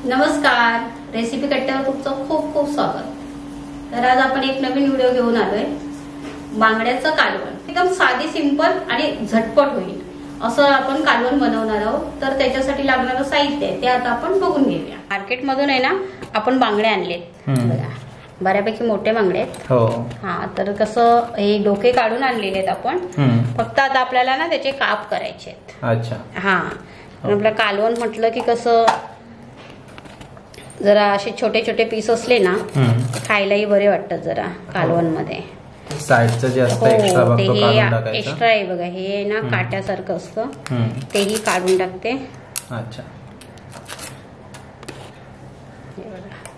नमस्कार, रेसिपी कट्ट्यावर तुमचं खूप खूप स्वागत। तर आज आपण एक नवीन व्हिडिओ घेऊन आलोय, बांगड्याचं कालवण। एकदम साधी सिंपल आणि झटपट होईल असं आपण कालवण बनवणार आहोत। तर त्याच्यासाठी लागणारं साहित्य ते आता आपण बघून घेऊया। मार्केट मधून आहे ना आपण बांगडे आणलेत, बऱ्यापैकी मोठे बांगडे आहेत। हो हा, तर कसं हे डोके काढून आणलेले आहेत आपण। फक्त आता आपल्याला ना त्याचे काप करायचे आहेत। अच्छा हा, आपलं कालवण म्हटलं की कसं जरा असे छोटे छोटे पीस असले ना खायलाही बरे वाटतात जरा कालवण मध्ये। साईडचं जे असतं एक्स्ट्रा भाग तो काढून टाकायचा। एक्स्ट्रा आहे बघा, हे ना काट्यासारखं असतं, तेही काढून टाकते। अच्छा,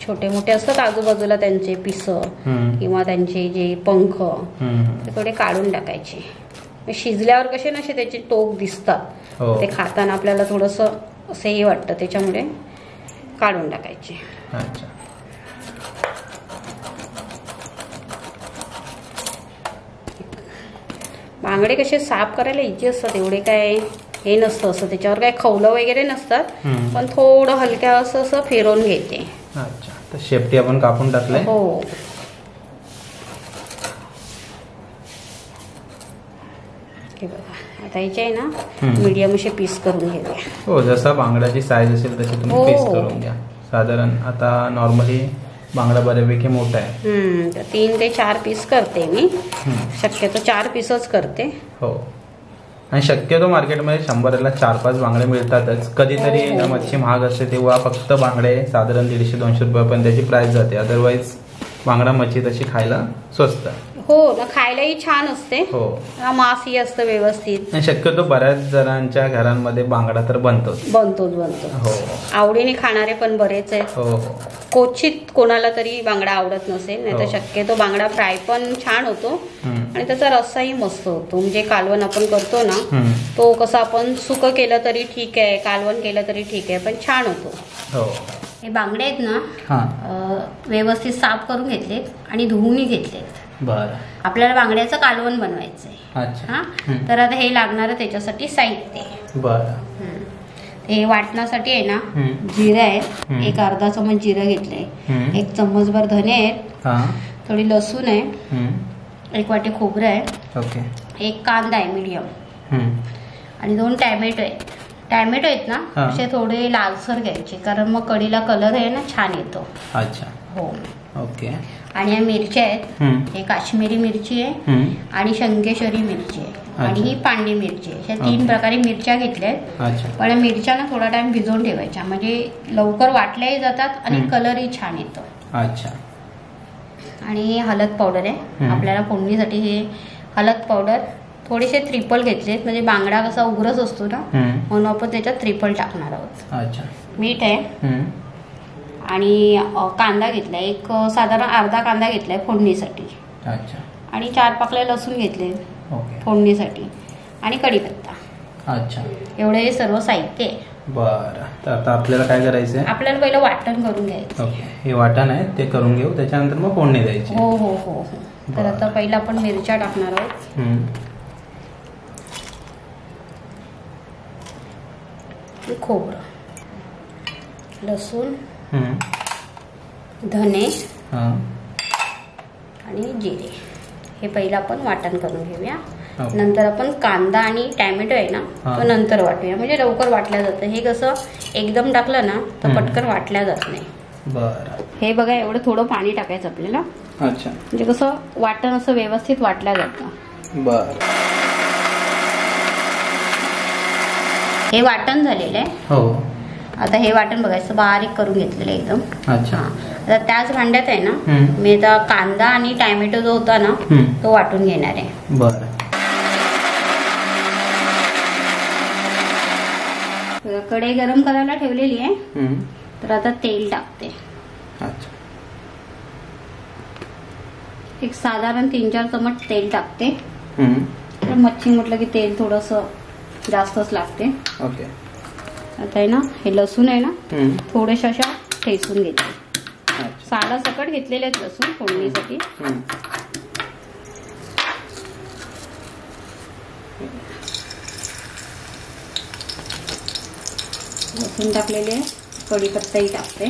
छोटे मोठे असतात आजूबाजूला त्यांचे पीस किंवा त्यांचे जे पंख ते थोडे काढून टाकायचे। शिजल्यावर कसे नसे त्याचे टोक दिसतात, ते खाताना आपल्याला थोडस असंही वाटतं, त्याच्यामुळे काढून टाकायचे। अच्छा, बांगडे कसे साफ करायला इजी असतात, एवढे काय हे नसतं असं, त्याच्यावर काय खवलं वगैरे नसतात, पण थोडं हलक्या असं फिरवून घेते। अच्छा, तर शेपटी आपण कापून टाकले। हो, हे बघा आता याचे आहे ना मीडियम असे पीस करून घेऊया। हो, जसा बांगड्याची साईज असेल तशी तुम्ही पीस करून घ्या। साधारण आता नॉर्मली बांगडा बऱ्यापैकी मोठा आहे, तर 3 ते 4 पीस करते मी, शक्यतो 4 पीसच करते। हो, आणि शक्यतो मार्केटमध्ये 100ला 4-5 बांगडे मिळतातच। कधीतरी मच्छी महाग असते तेव्हा फक्त बांगडे साधारण 150-200 रुपयापर्यंत त्याची प्राइस जाते। अदरवाईज बांगडा मच्छी तशी खायला स्वस्त। हो ना, खायलाही छान असते। हो, मासही असतं व्यवस्थित। शक्यतो बऱ्याच जणांच्या घरांमध्ये बांगडा तर बनतोच। हो, आवडीने खाणारे पण बरेच आहेत। हो, क्वचित कोणाला तरी बांगडा आवडत नसेल, नाही तर शक्यतो बांगडा फ्राय पण छान होतो आणि त्याचा रस्साही मस्त होतो। म्हणजे कालवण आपण करतो ना, तो कसं आपण सुकं केलं तरी ठीक आहे, कालवण केलं तरी ठीक आहे, पण छान होतो। हो, हे बांगडे आहेत ना व्यवस्थित साफ करून घेतलेत आणि धुवूनही घेतलेत। बरं, आपल्याला बांगड्याचं कालवण बनवायचंय। अच्छा, तर आता हे लागणार त्याच्यासाठी साहित्य। बरं, हे वाटण्यासाठी आहे ना जिरे आहेत, एक अर्धा चमच जिरं घेतलंय, 1 चम्मचभर धने आहेत, थोडी लसूण आहे, 1 वाटी खोबरं आहे, ओके, 1 कांदा आहे मीडियम, आणि 2 टॅमॅटो आहेत। टॅमॅटो आहेत ना असे थोडे लालसर घ्यायचे, कारण मग कढीला कलर आहे ना छान येतो। अच्छा, हो, ओके, आणि या मिरच्या आहेत, हे काश्मीरी मिरची आहे आणि शंकेश्वरी मिरची आहे आणि ही पांढरी मिरची आहे। अशा 3 प्रकारे मिरच्या घेतल्या आहेत, पण मिरच्या ना थोडा टाइम भिजवून ठेवायच्या, म्हणजे लवकर वाटल्याही जातात आणि कलरही छान येतो। अच्छा, आणि हळद पावडर आहे आपल्याला फोडणीसाठी। हे हळद पावडर थोडेसे 3 घेतलेत, म्हणजे बांगडा कसा उग्रच असतो ना, म्हणून आपण त्याच्यात 3 टाकणार आहोत। अच्छा, मीठ आहे आणि कांदा घेतलाय, एक साधारण अर्धा कांदा घेतलाय फोडणीसाठी। अच्छा, आणि 4 पाकळे लसूण घेतले फोडणीसाठी, आणि कढीपत्ता। अच्छा, एवढे सर्व साहित्य आहे। बरं, तर आता आपल्याला काय करायचंय? आपल्याला पहिलं वाटण करून घ्यायचं। ओके, हे वाटण आहे ते करून घेऊ, त्याच्यानंतर मग फोडणी द्यायची। हो हो हो हो, तर आता पहिला आपण मिरच्या टाकणार आहोत, खोबरं, लसूण, धने आणि जिरे, हे पहिलं आपण वाटण करून घेऊया। नंतर आपण कांदा आणि टॅमॅटो आहे ना तो नंतर वाटूया, म्हणजे लवकर वाटल्या जातं। हे कसं एकदम टाकलं ना तर पटकन वाटल्या जात नाही। बरं, हे बघा, एवढं थोडं पाणी टाकायचं आपल्याला। अच्छा, म्हणजे कसं वाटण असं व्यवस्थित वाटल्या जातं। बरं, हे वाटण झालेलं आहे। हो, आता हे वाटण बघायचं बारीक करून घेतलेलं आहे एकदम। अच्छा, आता त्याच भांड्यात आहे ना मी आता कांदा आणि टॅमॅटो जो होता ना तो वाटून घेणार आहे। बरं, कढई गरम करायला ठेवलेली आहे, तर आता तेल टाकते। अच्छा, एक साधारण 3-4 चमच तेल टाकते। तर मच्छी म्हटलं की तेल थोडस जास्तच लागते। ओके, आता आहे ना हे लसूण आहे ना थोडेशा अशा ठेचून घेते, साधा सकट घेतलेले आहेत लसूण फोडणीसाठी। लसूण टाकलेले, कढीपत्ताही टाकते.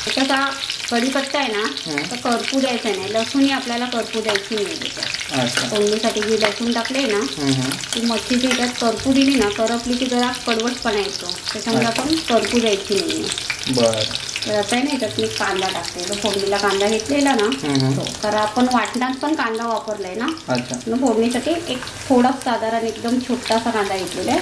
त्याचा कढीपत्ता आहे ना तर करपू द्यायचा नाही. लसूणही आपल्याला करपू द्यायची नाही त्याच्यात. फोडणीसाठी जी लसूण टाकले ना ती मच्छीची ह्याच्यात करपू दिली ना, करपली की जरा कडवटपणा येतो. त्याच्यामुळे आपण करपू द्यायची नाही. तर आता आहे ना ह्याच्यात मी कांदा टाकते. फोडणीला कांदा घेतलेला ना तर आपण वाटणात पण कांदा वापरलाय ना. फोडणीसाठी एक थोडा साधारण एकदम छोटासा कांदा घेतलेला आहे.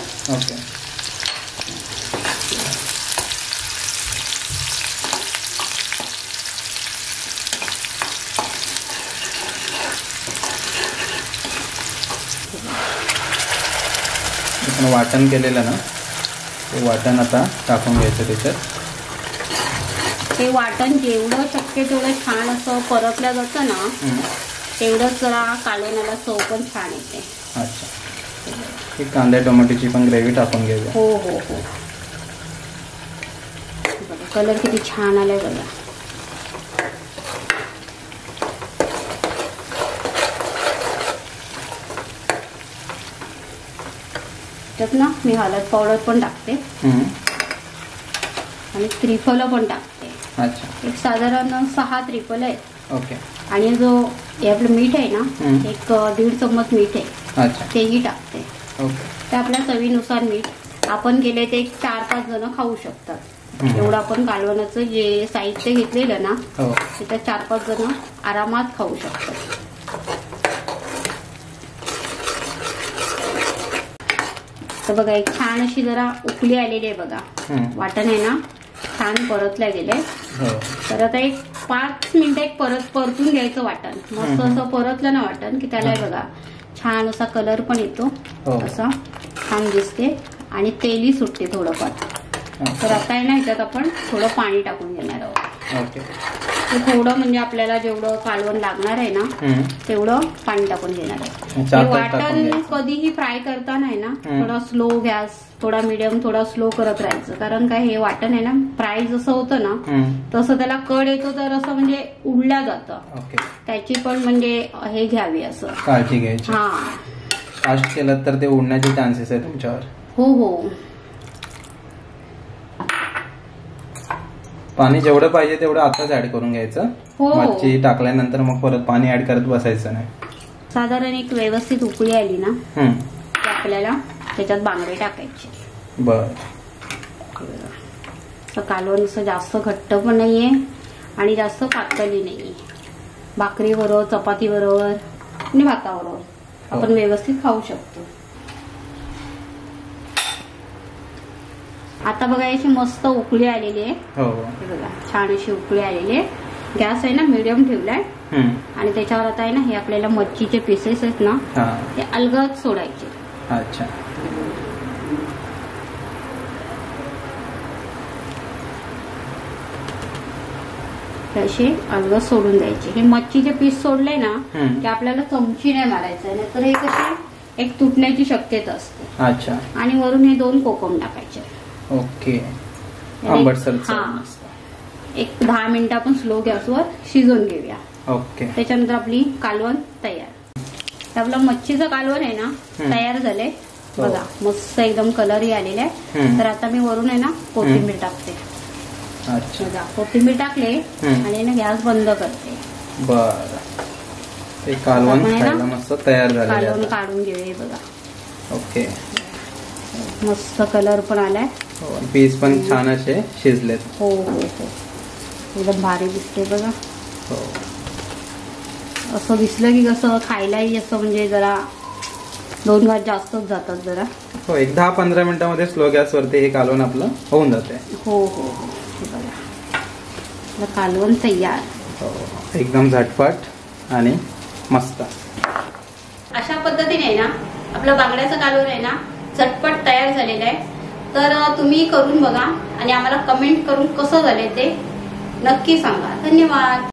वाटण केलेलं ना ते वाटण आता टाकून घ्यायचं त्याच्यात. ते वाटण जेवढं शक्य तेवढं छान असं परतलं जातं ना तेवढंच जरा कालवणाला चव पण छान येते. अच्छा, ही कांदा टोमॅटोची पण ग्रेव्ही टाकून घेऊया. हो हो हो. कलर किती छान आलाय बघा. त्यात ना मी हळद पावडर पण टाकते आणि त्रिफल पण टाकते. अच्छा, एक साधारण 6 त्रिफल आहे. ओके. आणि जो हे आपलं मीठ आहे ना एक 1.5 चम्मच मीठ आहे. अच्छा, तेही टाकते. ओके. ते आपल्या चवीनुसार मीठ आपण केले ते 4-5 जण खाऊ शकतात. एवढं आपण कालवणाचं जे साहित्य घेतलेलं ना त्याच्यात 4-5 जण आरामात खाऊ शकतात. तर बघा एक छान अशी जरा उकळी आलेली आहे बघा. वाटण आहे ना छान परतल्या गेले. तर आता एक 5 मिनिटं परतून घ्यायचं वाटण. मस्त असं परतलं ना वाटण की त्याला बघा छान असा कलर पण येतो. असा छान दिसते आणि तेलही सुटते थोडंफार. तर आता आहे ना ह्याच्यात आपण थोडं पाणी टाकून घेणार आहोत. ते थोडं म्हणजे आपल्याला जेवढं कालवण लागणार आहे ना तेवढं पाणी टाकून घेणार आहे. हे वाटण कधीही फ्राय करताना आहे ना थोडा स्लो गॅस, थोडा मिडियम, थोडा स्लो करत राहायचं. कारण काय हे वाटण आहे ना फ्राय जसं होतं ना तसं त्याला कड येतो तर असं म्हणजे उडल्या जातं. त्याची पण म्हणजे हे घ्यावी, असं काळजी घ्यायची. हा, फास्ट केलं तर ते उडण्याचे चान्सेस आहे तुमच्यावर. हो हो. पाणी जेवढं पाहिजे तेवढं आताच ऍड करून घ्यायचं. मच्छी टाकल्यानंतर मग परत पाणी ऍड करत बसायचं नाही. साधारण एक व्यवस्थित उकळी आली ना की आपल्याला त्याच्यात बांगडे टाकायचे. कालवण असं जास्त घट्ट पण नाहीये आणि जास्त पातळी नाहीये. भाकरी बरोबर, चपाती बरोबर आणि भाताबरोबर आपण व्यवस्थित खाऊ शकतो. आता बघा याची मस्त उकळी आलेली आहे. बघा छान अशी उकळी आलेली आहे. गॅस आहे ना मिडियम ठेवलाय आणि त्याच्यावर आता आहे ना हे आपल्याला मच्छीचे पीसेस आहेत ना ते अलगद सोडायचे. अच्छा, असे अलगद सोडून द्यायचे. हे मच्छीचे पीस सोडले ना की आपल्याला चमची नाही मारायचं, नाही तर हे कसे एक तुटण्याची शक्यता असते. अच्छा, आणि वरून हे 2 कोकम टाकायचे. ओके. आंबटसर. एक 10 मिनिटं आपण स्लो गॅसवर शिजवून घेऊया. ओके. त्याच्यानंतर आपली कालवण तयार. आपलं मच्छीचं कालवण आहे ना तयार झालंय बघा. मस्त एकदम कलरही आलेला आहे. तर आता मी वरून आहे ना कोथिंबीर टाकते. अच्छा, कोथिंबीर टाकले आणि ना गॅस बंद करते. बरं, ते कालवण खायला मस्त तयार झालं. कालवण काढून घेऊया बघा. ओके. मस्त कलर पण आलाय. पीस पण छान असे शिजलेत. हो हो हो, एकदम भारी दिसते बघा. असं दिसलं की कसं खायलाही असं म्हणजे जरा 2 घास जास्तच जातात जरा. हो, एक 10-15 मिनिटांमध्ये स्लो गॅसवरती हे कालवण आपलं होऊन जाते. हो हो हो, बघा कालवण तयार. एकदम झटपट आणि मस्त. अशा पद्धतीने आहे ना आपलं बांगड्याचं कालवण आहे ना झटपट तयार झालेलं आहे. तर तुम्ही करून बघा आणि आम्हाला कमेंट करून कसं झालंय ते नक्की सांगा. धन्यवाद.